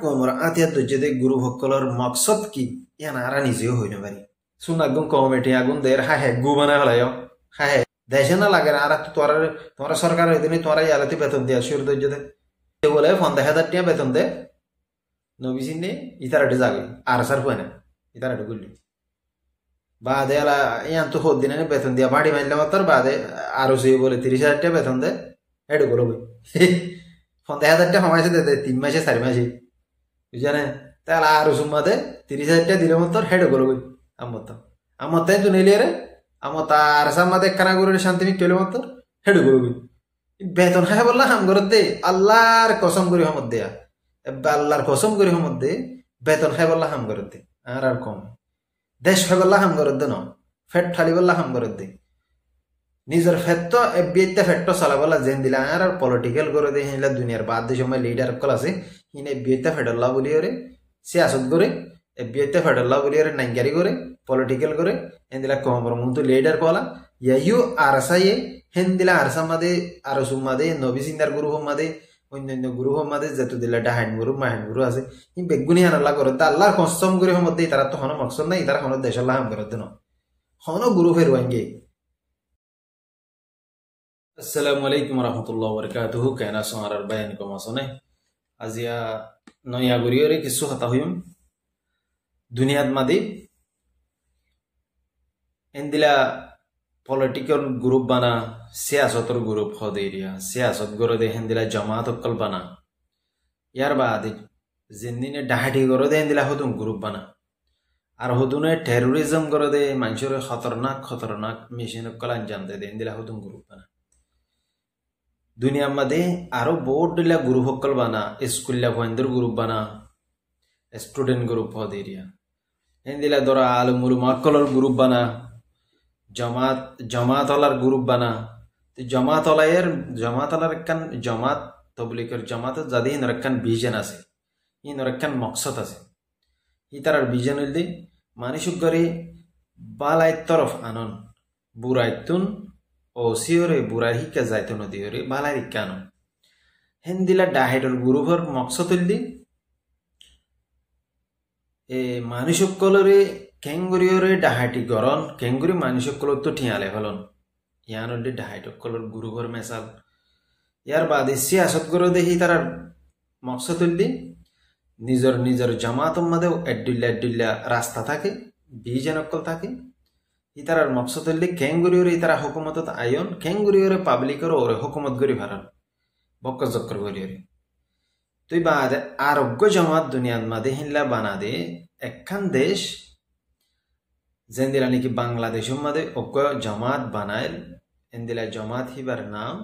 কমর আতিয়া দজ্জেদে গুরু ভক্কলর মকসদ কি ইয়ান আরা নিজেও হইতে পারি শুন আগুন কমিটি আগুন দের হা হে গু বানা হলায় হা হে দেশে না লাগে আর তোরা সরকার হইতে তোরা ইয়ালাতে বেতন দিয়া সুর দজ্জেদে বলে 50,000 টাকা বেতন দে নবিসিনে ইতারাটে যাবে আর সার হয় না ইতারাটে গুলি বাদে আলা ইয়ান তো হদ দিনে বেতন দিয়া বাড়ি মারলে মাত্র বাদে আরো সে বলে 30,000 টাকা বেতন দে হেডে বলো 50,000 টাকা সময় দে 3 মাসে 4 মাসে বুঝানে তাহলে আরো সুম্মাতে 30,000 টাকা দিলে মাত্র হেডে বলো আমার তাই তো নিলে রে আমার তার সামাদে কানা করে শান্তি মিক কেলে মাত্র হেডে বলো বেতন খাই বললা হাম করত দে আল্লাহর কসম করি হামত দেয়া আল্লাহর কসম করি হামত দে বেতন খাই বললা হাম করত দে আর কম দেশ খাই বললা হাম করত দে ন ফেট ঠালি বললা হাম করত দে নিজের ফেট বিয়েতে ফেট চালা বলা জেন দিলা আর পলিটিক্যাল করে দে হিলা দুনিয়ার বাদ দেশ সময় লিডার কল আছে হিনে বিয়েতে ফেডাল্লা বলি ওরে সিয়াসত করে বিয়েতে ফেডাল্লা বলি ওরে নাইঙ্গারি করে পলিটিক্যাল করে হিন্দিলা কমর মুহূর্ত লিডার কলা ইয়াইও আরসাইয়ে হিন্দিলা আরসা মাদে আরসুম মাদে নবী সিন্দার গুরু মাদে অন্যান্য গুরু মাদে যেহেতু দিলা ডাহাইন গুরু মাহাইন গুরু আছে ই বেগুনি আনাল্লা করে তা আল্লাহর কসম করে মধ্যে তারা তো হন মকসদ নাই তারা হন দেশ আল্লাহ হাম করে দেন হন গুরু ফেরওয়াঙ্গে আসসালামু আলাইকুম রহমতুল্লাহ বরকাতুহু কেনা সোনার বায়ান কমাসনে আজিয়া নয়া গরিয়রে কিছু হতা হইম দুনিয়াত মাদি এন্দিলা পলিটিক্যাল গ্রুপ বানা সিয়াসতর গ্রুপ হদ এরিয়া সিয়াসত গড়ে দে হেন্দিলা জামাত অকল বানা ইয়ার বাদে জিন্দিনে ডাহাটি গড়ে দে হেন্দিলা হতুম গ্রুপ বানা আর হতুনে টেরোরিজম গড়ে দে মানুষের খতরনাক মিশন অকল আঞ্জাম দে হেন্দিলা হতুম গ্রুপ বানা দুনিয়ার মধ্যে আরো বহুত দিলা গ্রুপ সকল বানা স্কুল ভয়েন্দ্র গ্রুপ বানা স্টুডেন্ট গ্রুপ হদ এরিয়া হেন্দিলা ধরা আলমুল মাকলর গ্রুপ বানা জামাতলার গ্রুপ বানা জামাতলার একখান জামাত তবলিগের জামাত যাদের ইনর একখান ভিজন আছে ইনর একখান মকসদ আছে ই তার ভিজন হইলে মানুষ করে বালাই তরফ আনন বুড়াইতুন ও সিওরে বুড়াই শিক্ষা যাইতো নদীরে বালাই শিক্ষা আনন হেন্দিলা ডাহেডর গ্রুপর মকসদ হইলে মানুষ সকলরে কেঙ্গুরিয়রে ডাহাটি গরন কেঙ্গুরি মানুষ সকল তো ঠিয়ালে হলন ইয়ান হলে ডাহাইট সকলের গ্রুপর মেসাল ইয়ার বাদে সিয়াসত করে দেখি তার মকসদ হইলে নিজের জামাতর মধ্যে এডুল্লা রাস্তা থাকে বিজন অকল থাকে ইতারার মকসদ হইলে কেঙ্গুরিয়রে ইতারা হুকুমতত আয়ন কেঙ্গুরিয়রে পাবলিকর ওরে হুকুমত গরি ভারন বক্ক জক্কর গরিয়রে তুই বাদে আরোগ্য জামাত দুনিয়ার মাদে হিনলা বানা দে একখান দেশ যেন্দিলা নাকি বাংলাদেশের মাদে অজ্ঞ জামাত বানাইল এন্দিলা জামাত হিবার নাম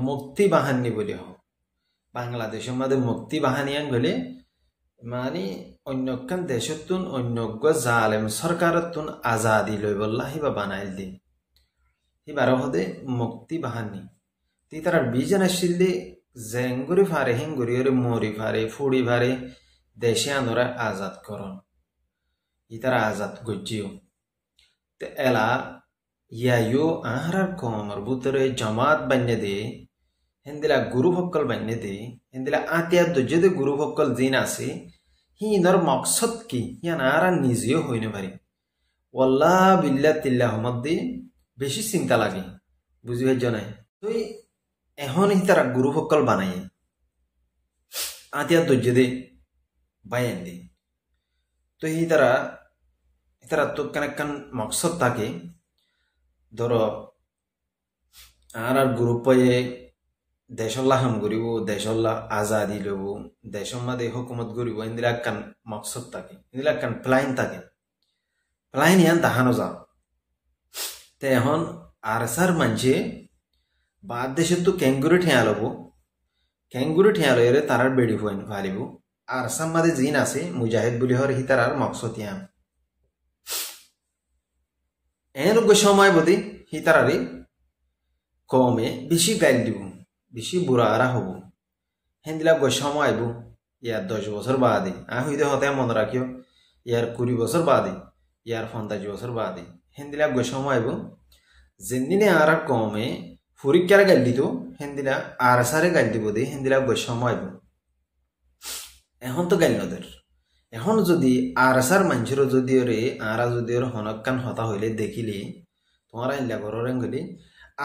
মুক্তি বাহানি বলি হোক বাংলাদেশের মাদে মুক্তি বাহানিয়ান বলে মানে অন্যখান দেশতুন অন্যজ্ঞ জালেম সরকারতুন আজাদি লই বললা হিবা বানাইল দি হিবার হদে মুক্তি বাহানি তি তার বিজন আসছিল দি জেঙ্গুরি ফারে হিঙ্গুরি ওরে মরি ফারে ফুড়ি ফারে দেশে আনরা আজাদ করন ইতারা আজাদ গজ্জিও তে এলা ইয়ায়ো আহার কমর বুতরে জামাত বান্যে দে হেন্দিলা গুরু ভক্কল বান্যে দে হেন্দিলা আতিয়া দজ্জে গুরু ভক্কল জিন আছে হি ইনর মকসদ কি ইয়ান আর নিজেও হইনে পারি ওয়াল্লাহ বিল্লাহ তিল্লাহ মধ্যে বেশি চিন্তা লাগে বুঝি ভাই নাই তুই এখন তারা গুরু সকল বানাই আতিয়া দজ্জে দে বাইন দে তো তারা তো কেন মকসদ থাকে ধরো আর গ্রুপ পাইয়ে দেশল্লা হাম করিব দেশল্লা আজাদি লব দেশের মাঝে হুকুমত করিব ইন্দিরা কান মকসদ থাকে ইন্দিরা কান প্লাইন থাকে প্লাইন ইয়ান তাহানো যাও তে এখন আরসার মানছে বাদ দেশে তো কেঙ্গুরি ঠেয়া লব কেঙ্গুরি ঠেয়া লইরে তারার বেড়ি ফালিব আরসার মাঝে জিন আছে মুজাহিদ বলি হর হি তারার মকসদ ইয়ান এর সময় বদি হি তারারে কমে বেশি গাইল দিব বেশি বুড়া আরা হব হেন্দিলা সময় আইব ইয়ার 10 বছর বাদে হইতে হতে মনে রাখিও ইয়ার 20 বছর বাদে ইয়ার 50 বছর বাদে হেন্দিলা সময় আইব যেদিনে আর কমে পরীক্ষার গাইল দিত হেন্দিলা আর সারে গাইল দিব দে হেন্দিলা সময় আইব এখন তো গাইল নদের এখন যদি আরসার মানুষের যদি ওরে আরা যদি ওর হনকান হতা হইলে দেখিলি তোমার আইলা ঘরের গলি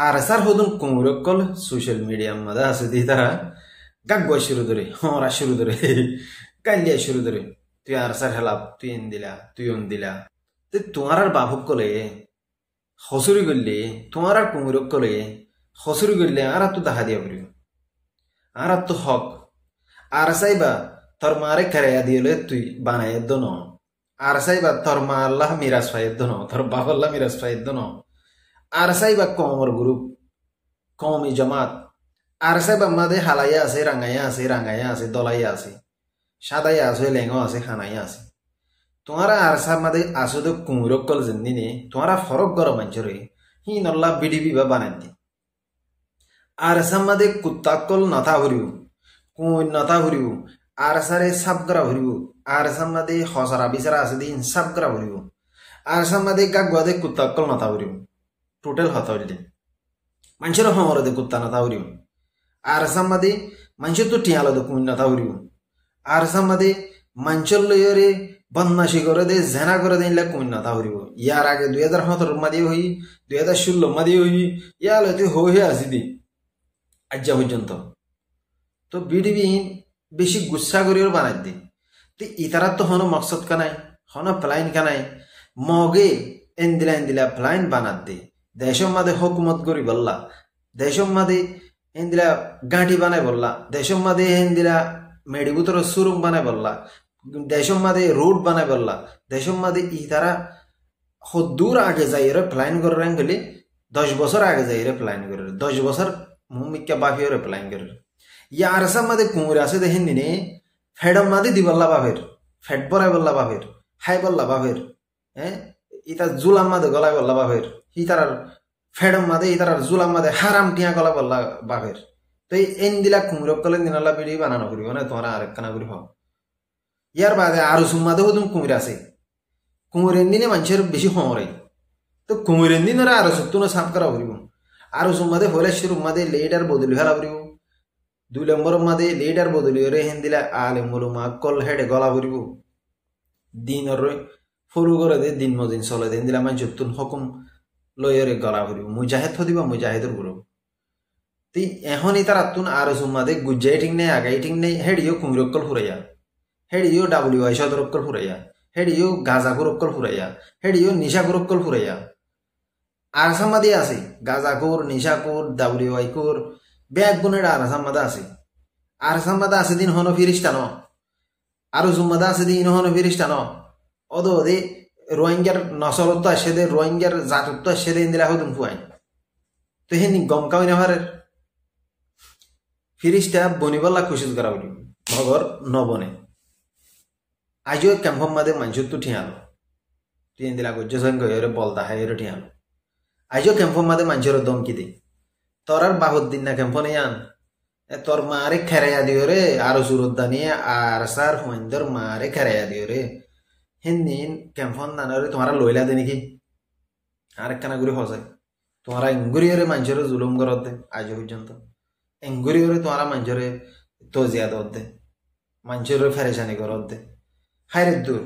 আরসার হদুন কুমুরকল সোশ্যাল মিডিয়ার মধ্যে আছে দি তারা গাগুয়া শুরু ধরে হরা শুরু ধরে গাইলিয়া শুরু ধরে তুই আরসার হেলাপ তুই এন দিলা তুই অন দিলা তোমার আর বাবুক কলে হসুরি করলে তোমার আর কুমুরক কলে হসুরি করলে আর তো দেখা দিয়া পারিব আর তো হক আর চাইবা তোর মারে খেরাইয়া দিলে তুই বানাইয়ের দন আর চাইবা তোর মা আল্লাহ মিরাজ পাইয়ের দন তোর বাবা আল্লাহ মিরাজ পাইয়ের দন আর চাইবা কমর গ্রুপ কমি জমাত আর চাইবা মাদে হালাইয়া আছে রাঙাইয়া আছে দলাইয়া আছে সাদাইয়া আছে লেঙ্গো আছে খানাইয়া আছে তোমারা আরসা মাদে আসো তো কুমুরকল জিন্দিনে তোমারা ফরক গর মানুষরে হি নল্লা বিডিবি বা বানাই দি আরসা মাদে কুত্তাকল নথা ভরিব কুন নথা ভরিব আরসারে সাপ করা ভরিব আরসা মাদে হসরা বিচারা আছে দিন সাপ করা ভরিব আরসা মাদে গাগুয়াদে কুত্তাকল নথা ভরিব টোটাল হতা হইলে মানুষের হমরদে কুত্তা নথা ভরিব আরসা মাদে মানুষের তো টিয়ালো কুন নথা ভরিব আরসা মাদে মানুষের লইরে বদমাশি করে দে জেনা করে দিলে কুন নথা ভরিব ইয়ার আগে 2017 মাদি হই 2016 মাদি হই ইয়া লইতে হয়ে আসি দি আজ্জা পর্যন্ত তো বিডিবি বেশি গুচ্ছা করিও বানাই দি তো ইতারা তো হনো মকসদ কানাই হনো প্লাইন কানাই মগে এন্দিলা প্লাইন বানাত দি দেশের মাঝে হকুমত করি বললা দেশের মাঝে এন্দিলা গাঁটি বানাই বললা দেশের মাঝে এন্দিলা মেডিবুতর সুরুম বানাই বললা দেশের মাঝে রোড বানাই বললা দেশের মাঝে ইতারা দূর আগে যাই রে প্লাইন করে গেলে 10 বছর আগে যাই রে প্লাইন করে 10 বছর মুমিকা বাফিও রে প্লাইন করে ইয়া আরসা মাঝে কুমুর আছে দেখেন দিনে ফেডম মাঝে দি বললা বাফের ফেট বরাই বললা বাফের হাই বললা বাফের হ্যাঁ ইতা জুলাম মাঝে গলায় বললা বাফের ইতারার ফেডম মাঝে ইতারার জুলাম মাঝে হারাম টিয়া গলা বললা বাফের তো এন দিলা কুমুরক কলে দিনালা বিড়ি বানানো করিব না তোমার আরেকখানা করি হোক ইয়ার বাদে আরো সুমাদেও তুমি কুমির আছে কুমিরের দিনে মানুষের বেশি সময় তো কুমিরের দিন আরো সত্য সাফ করা করিব আরো সুমাদে হলে শুরু মাদে লেটার বদলি ফেলা করিব 2 নম্বর মাদে লেটার বদলি রে হেন দিলা আলে মুলুমা কল হেডে গলা করিব দিন রই ফরু করে দে দিন মদিন চলে দিন দিলা মানুষ তুন হুকুম লয়রে গলা করিব মুজাহিদ হদিবা মুজাহিদের গুরু তি এখনই তার তুন আরো সুমাদে গুজাই ঠিক নেই আগাই ঠিক নেই হেডিও কুমিরকল ফুরাইয়া হেডিও WI সদরকল ফুরাইয়া হেডিও গাজাকুরকল ফুরাইয়া হেডিও নিশাকুরকল ফুরাইয়া আর সামাদি আছে গাজাকুর নিশাকুর WI কুর ব্যাগ গুণের আর সামাদা আছে আর সামাদা আছে দিন হনো ফিরিস্তান আরো সুমাদা আছে দিন হনো ফিরিস্তান অদ ওদে রোহিঙ্গার নসরত্ব আসে দে রোহিঙ্গার জাতত্ব আসে দে ইন্দিরা হদুন ফুয়াই তো হেনি গমকাওই না হারের ফিরিস্তা বনিবল্লা কুশিস করা বলি ভগর নবনে আজও ক্যাম্পম মাদে মানুষ তো ঠিয়ালো তুই দিলা গজ্জসংখ্য এর বলতা হাই এর ঠিয়ালো আজও ক্যাম্পম মাদে মানুষের দমকি দে তোর আর বাহুর দিন না ক্যাম্প নেই আন তোর মারে খেরাইয়া দিও রে আরো সুরদ্দানি আর সার হুমাইন্দর মারে খেরাইয়া দিও রে হিন্দিন ক্যাম্পন নানারে তোমারা লইলা দে নাকি আরেকখানা ঘুরে হসাই তোমারা ইঙ্গুরিয়রে মানুষের জুলুম করত দে আজ পর্যন্ত ইঙ্গুরিয়রে তোমারা মানুষের তজিয়া দত দে মানুষের ফেরেশানি করত দে হাইরে দূর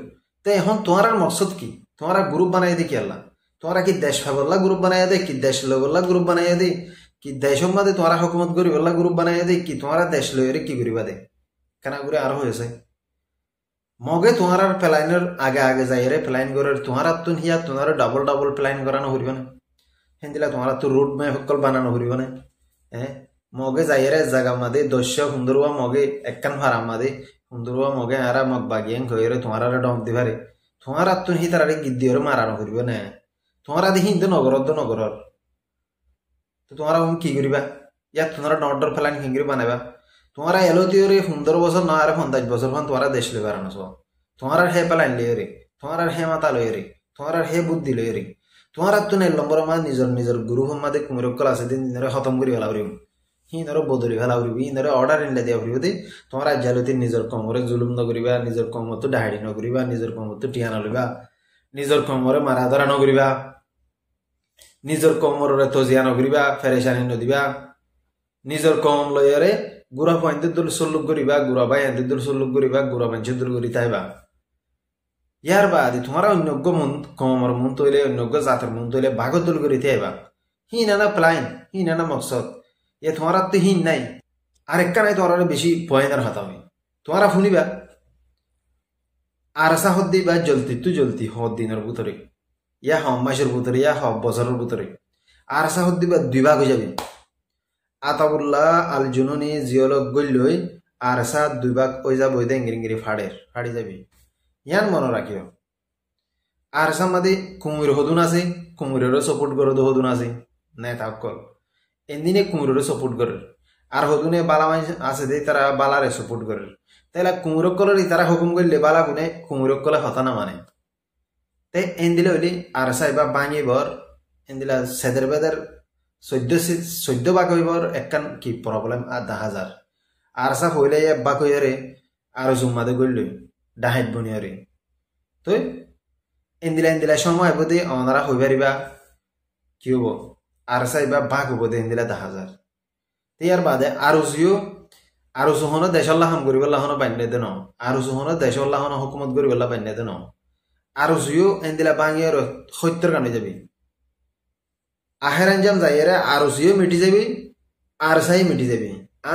তো এখন তোমার মকসদ কি তোমারা গ্রুপ বানাই দে কি আল্লাহ তোমরা কি দেশ ফাবল্লা গ্রুপ বানাই দে কি দেশ লবল্লা গ্রুপ বানাই দে কি দেশের মধ্যে তোমরা হুকুমত করি বল্লা গ্রুপ বানাই দে কি তোমরা দেশ লইরে কি করিবা দে কেনা করে আরো হয়েছে মগে তোমার প্ল্যানের আগে যাই রে প্ল্যান করে তোমার তুন হিয়া তোমার ডাবল প্ল্যান করানো করিব না হেন্দিলা তোমার তো রুট ম্যাপ সকল বানানো করিব না হ্যাঁ মগে যাই রে জায়গা মাদে দস্য সুন্দরবা মগে একখান ভাড়া মাদে সুন্দরবা মগে আরা মগ বাগিয়াং হয়ে তোমার ডম দিবারে তোমার তুন হি তার গিদ্দিওর মারানো করিব না তোমার দেখি হিন্দু নগরত নগরর তো তোমরা কি করিবা ইয়াত তোমরা নর্ডর প্ল্যান কিংরি বানাবা তোমরা এলোতিওরে 15 বছর না আর 50 বছর ফান তোমরা দেশ লইবার আনছ তোমরা হে প্ল্যান লইরে তোমরা হে মাতা লইরে তোমরা হে বুদ্ধি লইরে তোমরা তুন এল নম্বর মা নিজর গুরু হমাদে কুমিরকল আছে দিন দিনরে খতম করি ফেলা করিম হিনরে বদলি ফেলা করিব হিনরে অর্ডার ইনলে দিয়া করিব দে তোমরা জালতি নিজর কমরে জুলুম ন করিবা নিজর কমত ডাহাড়ি ন করিবা নিজর কমত টিয়ানা লইবা নিজর কমরে মারা ধরা ন করিবা নিজর কমরে তজিয়া ন করিবা ফেরেশানি ন দিবা নিজর কম লইরে গুড়া পয়েন্টের দল সল্লুক করিবা গুড়া ভাই এদের দল সল্লুক করিবা গুড়া মানুষের দল করি তাইবা ইয়ার বাদে তোমার অন্যজ্ঞ মন কমর মন তৈলে অন্যজ্ঞ জাতের মন তৈলে বাঘর দল করি তাইবা হিন আনা প্লাইন হিন আনা মকসদ এ তোমার তো হিন নাই আরেকটা নাই তোমার বেশি পয়েন্টের হাতা হয় তোমারা শুনিবা আর আসা হদ দিবা জলতি তু জলতি হদ দিনের ভিতরে ইয়া হম মাসের ভিতরে ইয়া হব বছরের ভিতরে আর আসা হদ দিবা দুই ভাগ হয়ে যাবে আতাবুল্লাহ আল জুনুনি জিওলগ গল্যই আর আসা দুই ভাগ হয়ে যাব ওই দেঙ্গিরি ফাড়ি যাবে ইয়ান মনে রাখিও আর আসা মাদে কুমুর হদুন আছে কুমুরেরও সাপোর্ট করে তো হদুন আছে নেতা অকল এদিনে কুমুরেরও সাপোর্ট করে আর হদুনে বালা আছে দে তারা বালারে সাপোর্ট করে তাইলে কুমুরকলের তারা হুকুম করলে বালা গুনে কুমুরকলে হতা না মানে তাই এন্দিলে হইলে আর সাইবা বাঙিবর এন্দিলা সেদের বেদের 14 ভাগ হইবর একখান কি প্রবলেম আর 10,000 আর সা হইলে বাক হইয়ারে আর জুম্মাদে গড়লই ডাহাইট বনিয়ারে তো এন্দিলা সময় হইব দে অনারা হইবারিবা কি হব আর সাইবা বাক হইব দে এন্দিলা 10,000 ইয়ার বাদে আরো সুহন দেশল্লাহ হাম করিবল্লাহ বান্যে দেন আরো সুহন দেশল্লাহ হুকুমত করিবল্লাহ বান্যে দেন আরো জুইও এন্দিলা বাঙিয়ার সত্যর কানে যাবি আহের আঞ্জাম যাইয়ারে আরো জুইও মিটি যাবি আর সাই মিটি যাবি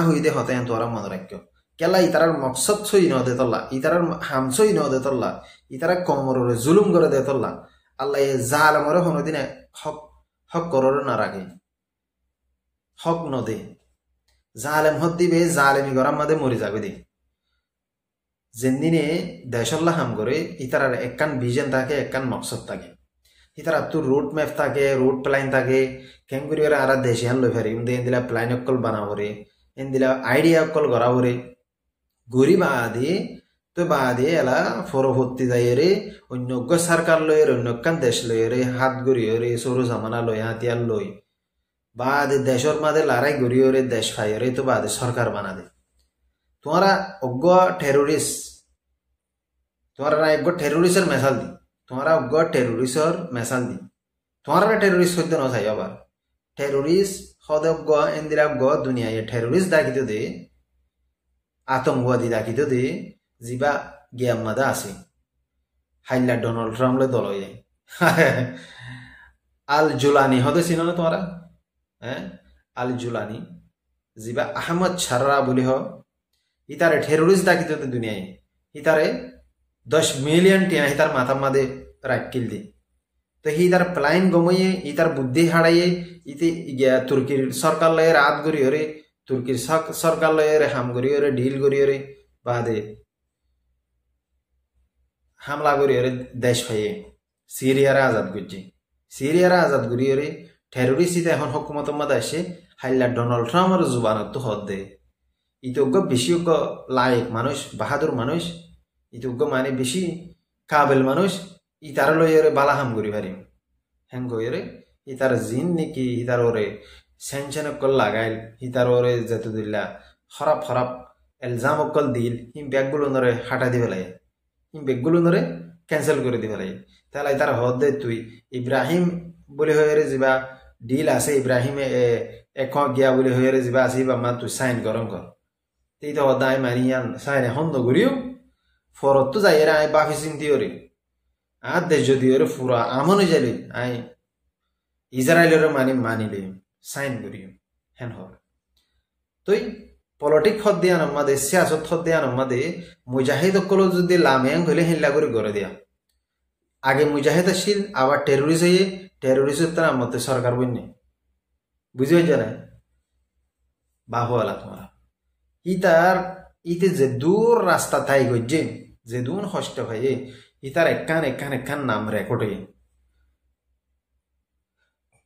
হইতে হতে তোরা মনে রাখিও কেলা ইতারার মকসদ সই ন দে তল্লা ইতারার হামসই ন দে তল্লা ইতারা কমরে জুলুম করে দে তল্লা আল্লাহ জালেমরে কোনোদিনে হক কররে না রাখে হক নদে জালেম হদ দিবে জালেমি গরাম মাদে মরি যাবে দি যেদিনে দেশল্লাহ হাম করে ইতারার একখান ভিজন থাকে একখান মকসদ থাকে ইতারা তো রুট ম্যাপ থাকে রুট প্ল্যান থাকে কেন করি আর দেশে আন লই ফেরি এদিলা প্ল্যান অকল বানাবরে এদিলা আইডিয়া অকল গড়াবরে গরি বাদে এলা ফরভর্তি যাইরে অন্যজ্ঞ সরকার লয়ের অন্যখান দেশ লয়েরে হাত গড়িয়রে সরু জামানা লই হাতিয়ার লই বাদে দেশর মাদে লড়াই গড়িয়রে দেশ ফাইরে তো বাদে সরকার বানা দে তোমারা অজ্ঞ টেরোরিস্ট তোমারা অজ্ঞ টেরোরিস্টের মেসাল দি তোমারা অজ্ঞ টেরোরিস্টর মেসাল দি তোমারা টেরোরিস্ট সদ্য নথাই আবার টেরোরিস্ট সদজ্ঞ এন্দিরা অজ্ঞ দুনিয়ায় টেরোরিস্ট ডাকিত দে আতঙ্কবাদী ডাকিত দে যিবা গিয়াম মাদা আছে হাইলা ডোনাল্ড ট্রাম্পলে দল হয়ে আল জুলানি হতে চিনো না তোমারা হ্যাঁ আল জুলানি যিবা আহমদ ছাররা বলি হ ইতারে টেরোরিস্ট ডাকিত দুনিয়ায় ইতারে 10 মিলিয়ন টিয়া হিতার মাথা মাদে রাখিল দি তো তার প্লাইন গমইয়ে ইতার বুদ্ধি হারাইয়ে ইতে গিয়া তুর্কির সরকার লয়ে রাত গড়িয়রে তুর্কির সরকার লয়ে হাম গড়িয়রে ঢিল গড়িয়রে বাদে হামলা গড়িয়রে দেশ ফাইয়ে সিরিয়ারে আজাদ গড়িয়রে টেরোরিস্ট ইতে এখন হুকুমত মাদা আসে হাইলা ডোনাল্ড ট্রাম্পের জুবানত তো হদ দে ইতজ্ঞ বেশি লায়ক মানুষ বাহাদুর মানুষ ইতজ্ঞ মানে বেশি কাবেল মানুষ ইতার লইরে বালা হাম করি পারিম হেন কইরে ইতার জিন নাকি ইতার ওরে সেনচেন অকল লাগাইল ইতার ওরে যেত দিলা খরাপ এলজাম অকল দিল হিম ব্যাগগুলো নরে হাঁটা দি ফেলাই হিম ব্যাগগুলো নরে ক্যান্সেল করে দি ফেলাই তাহলে ইতার হদ দে তুই ইব্রাহিম বলে হয়ে যাবা ডিল আছে ইব্রাহিমে এক গিয়া বলে হয়ে যাবা আছে বা মা তুই সাইন গরম কর এই তো হদাই মানিয়ান সাইন এখন নগরিও ফরত তো যাই আই বাফি চিন্তি ওরে আর দেশ যদি ওরে ফুরা আমন যালি আই ইসরায়েলের মানিলে সাইন করিও হেন হর তুই পলিটিক হদ দিয়া নমাদে সিয়াসত হদ দিয়া নমাদে মুজাহিদ অকল যদি লামেং হইলে হিল্লা করে গড়ে দিয়া আগে মুজাহিদ আসিল আবার টেরোরিস্ট হয়ে টেরোরিস্টের তার মতে সরকার বন্যে বুঝি হয়ে না বাহুয়ালা তোমারা ইতে যে দূর রাস্তা তাই গজ্জে যে দূর কষ্ট হয়ে ইতার একখান নাম রেকর্ড হয়ে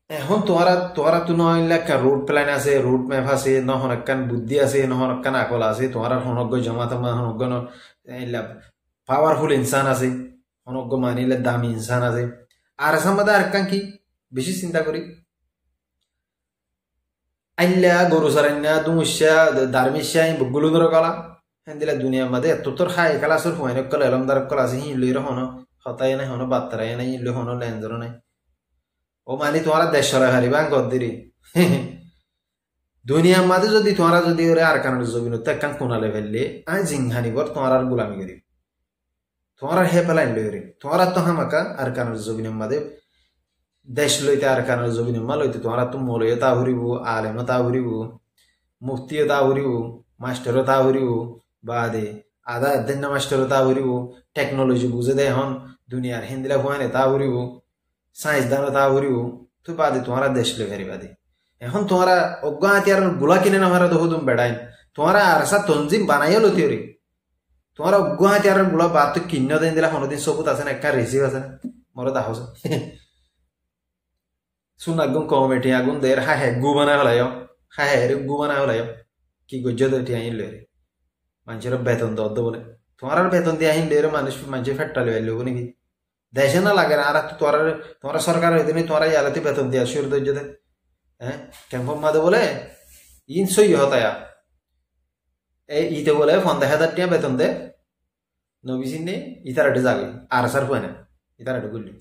এখন তোরা তো নইলে একটা রুট প্ল্যান আছে রুট ম্যাপ আছে নহন একখান বুদ্ধি আছে নহন একখান আকল আছে তোমার হনজ্ঞ জমাতমা হনজ্ঞ পাওয়ারফুল ইনসান আছে হনজ্ঞ মানিলে দামি ইনসান আছে আর আসামাদা আরেকখান কি বেশি চিন্তা করি আইলা গরু সারাইনা দুমুষ্যা দারমিষ্যা বগুলো ধর কলা হেন দিলা দুনিয়ার মাঝে এত তোর খাই খেলাসুর হুমাইন কল এলমদার কল আছে হি লইর হন হতাই নাই হন বাত্তারাই নাই ইলো হন লেনজর নাই ও মানি তোমার দেশ সরাই হারিবা গদ্দিরি দুনিয়ার মাঝে যদি তোমরা যদি ওরে আর কারণে জমিন একখান কোনালে ফেললে আই জিংহানিবর তোমার আর গোলামি করি তোমরা হে পেলাইন লইরে তোমরা তো হামাকা আর কারণে জমিনের মাঝে দেশ লইতে আর কারণে জমিনের মা লইতে তোমরা তো মলয় তা হরিব আলেম তা হরিব মুফতিও তা হরিব মাস্টারও তা হরিব বাদে আদা দেন মাস্টারও তা হরিব টেকনোলজি বুঝে দেয় হন দুনিয়ার হিন্দিলা ভুয়ানে তা হরিব সায়েন্স দানো তা হরিব তো বাদে তোমরা দেশ লই হারি বাদে এখন তোমরা অজ্ঞ হাতিয়ার গুলা কিনে নামারা দেখো তুমি বেড়াইন তোমরা আর সা তঞ্জিম বানাইও লতি রে তোমরা অজ্ঞ হাতিয়ার গুলা বাদ তো কিন্ন দেন দিলা কোনোদিন সবুত আছে না একটা রিসিভ আছে না মরে দাহস শুন আগুন কমিটি আগুন দের হা হ্যাঁ গু বানায় হলায় হা হ্যাঁ রে গু বানায় হলায় কি গজ্জ দিয়ে আইন রে মানুষের বেতন দর বলে তোমার বেতন দিয়ে আহিন রে মানুষ মানুষের ফেটটা লইল নাকি দেশে না লাগে না আর তোমরা সরকার হইতে নি তোমরা ইয়ালাতে বেতন দিয়া সুর দৈর্যতে হ্যাঁ ক্যাম্পম মাদে বলে ইন সই হতায়া এই ইতে বলে 50,000 টাকা বেতন দে নবিসিন নে ইতারাটে যাবে আর সার হয় না ইতারাটে গুলি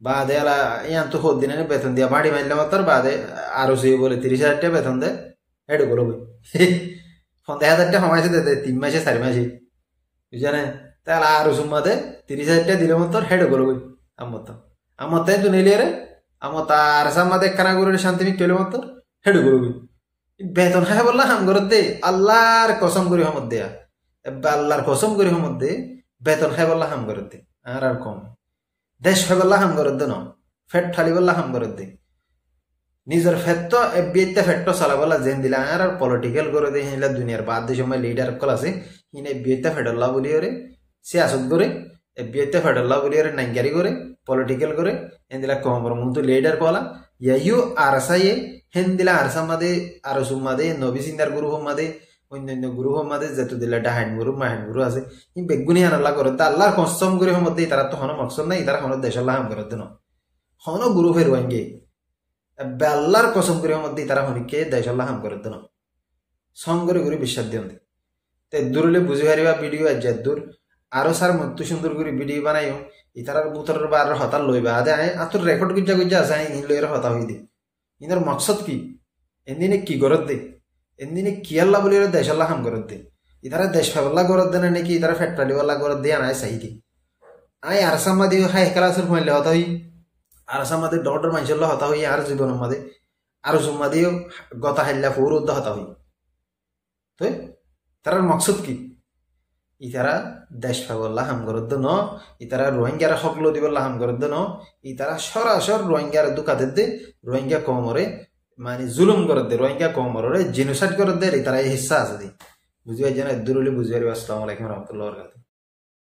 বাদে আলা ইয়ান তো হদ দিনে বেতন দিয়া বাড়ি মারলে মাত্র বাদে আরো সই বলে 30,000 টাকা বেতন দে হেডে বলো বই 50,000 টাকা কমাইছে দে 3 মাসে 4 মাসে বুঝানে তাহলে আরো সুম্মাতে 30,000 টাকা দিলে মাত্র হেডে বলো বই আমার তাই তো নিলে রে আমার তার সামাদে একখানা করে শান্তি মিট পেলে মাত্র হেডে বলো বই বেতন খাই বললা হাম করত দে আল্লাহর কসম করি হামত দেয়া আল্লাহর কসম করি হামত দে বেতন খাই বললা হাম করত দে আর কম দেশ খাই বললা হাম করত দে ন ফেট ঠালি বললা হাম করত দে নিজের ফেট এবিতে ফেট চালা বলা জেন দিলা আর পলিটিক্যাল করে দে হিলা দুনিয়ার বাদ দেশ সময় লিডার কল আছে হিনে বিয়েতে ফেডাল্লা বলি ওরে সিয়াসত করে বিয়েতে ফেডাল্লা বলি ওরে নাইঙ্গারি করে পলিটিক্যাল করে এন্দিলা কমর মুন্তু লিডার কলা ইয়াইও আরসায়ে হেন্দিলা আরসাম মাদে আরসুম মাদে নবী সিন্দার গুরু হোম মাদে অন্যান্য গুরু হোম মাদে যেহেতু দিলা ডাহাইন গুরু মাহাইন গুরু আছে ই বেগুনি আল্লাহ করে আল্লাহর কসম করে হোম মধ্যে তারা তো হন মকসদ নাই তারা হন দেশ আল্লাহ হাম করে দেন হন গুরু ফেরওয়াঙ্গে আল্লাহর কসম করে মধ্যে তারা হনিকে দেশ আল্লাহ হাম করে দেন সম করে করে বিশ্বাস দিন তে দূরলে বুঝি হারিবা ভিডিও আজ দূর আরো সার মত সুন্দর করে ভিডিও বানাইও ইতারার বুতরের বার হতার লইবা আদে আয় আতর রেকর্ড গুজা গুজা আছে ইন লইর হতা হই দে ইনার মকসদ কি এদিনে কি গরত দে এদিনে কি আল্লাহ বলি দেশ আল্লাহ হাম গরত দে ইতারা দেশ ফাবল্লা গরত দে না নাকি ইতারা ফেটপালিওয়ালা গরত দিয়ে আনায় সাইকি আয় আরসাম্মা দিয়ে হাই ক্লাসের ফোনলে হতা হই আরসাম্মা দিয়ে ডক্টর মানুষের হতা হই আর জীবনের মাঝে আর সুম্মা দিয়েও গতা হাইল্লা ফৌর উদ্দা হতা হই তো তারার মকসদ কি ইতারা দেশ ফাবল্লা হাম গরত ন ইতারা রোহিঙ্গার হকলো দিবল্লা হাম গরত ন ইতারা সরাসর রোহিঙ্গার দুকাতে দে রোহিঙ্গা কমরে মানে জুলুম করত দে রোহিঙ্গা কমরে জেনোসাইড করত দে ইতারা এই হিস্সা আছে দি বুঝি পাই জানা দূরলি বুঝি পারি আসসালামু আলাইকুম রহমতুল্লাহ বরকাতুহু